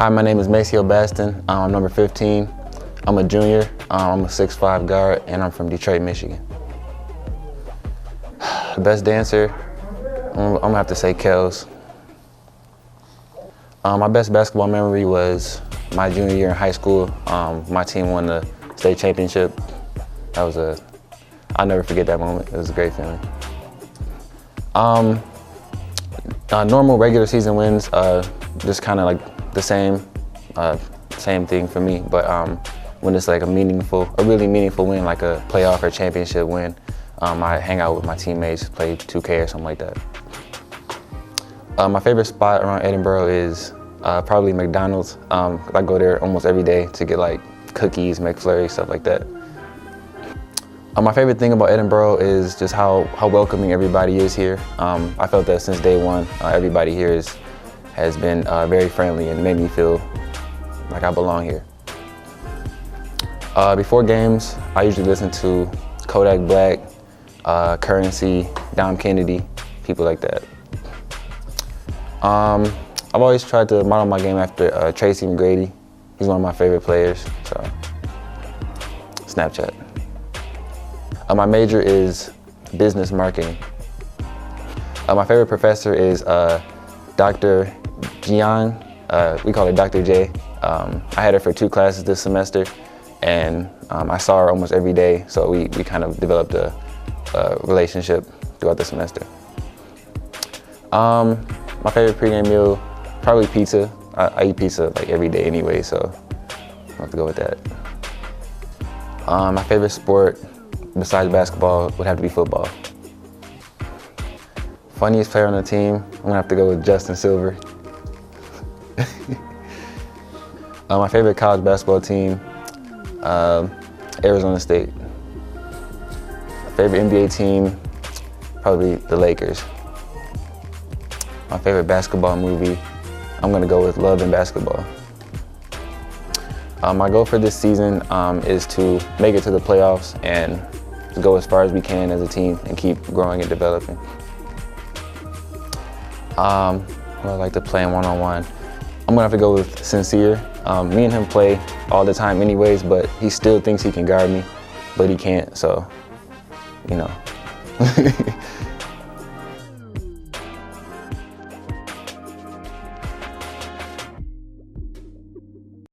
Hi, my name is Maceo Baston. I'm number 15. I'm a junior. I'm a 6'5" guard, and I'm from Detroit, Michigan. The best dancer, I'm gonna have to say Kels. My best basketball memory was my junior year in high school. My team won the state championship. I'll never forget that moment. It was a great feeling. Normal regular season wins, just kind of like the same thing for me. But when it's like a really meaningful win, like a playoff or championship win, I hang out with my teammates, play 2K or something like that. My favorite spot around Edinboro is probably McDonald's. I go there almost every day to get like cookies, McFlurry, stuff like that. My favorite thing about Edinboro is just how welcoming everybody is here. I felt that since day one. Everybody here has been very friendly and made me feel like I belong here. Before games, I usually listen to Kodak Black, Currency, Dom Kennedy, people like that. I've always tried to model my game after Tracy McGrady. He's one of my favorite players, so Snapchat. My major is business marketing. My favorite professor is Dr. Jian. We call her Dr. J. I had her for 2 classes this semester, and I saw her almost every day, so we kind of developed a relationship throughout the semester. My favorite pregame meal, probably pizza. I eat pizza like every day anyway, so I'll have to go with that. My favorite sport, besides basketball, would have to be football. Funniest player on the team, I'm gonna have to go with Justin Silver. My favorite college basketball team, Arizona State. My favorite NBA team, probably the Lakers. My favorite basketball movie, I'm gonna go with Love and Basketball. My goal for this season is to make it to the playoffs and to go as far as we can as a team and keep growing and developing. Who I like to play in one-on-one. I'm gonna have to go with Sincere. Me and him play all the time anyways, but he still thinks he can guard me, but he can't, so, you know.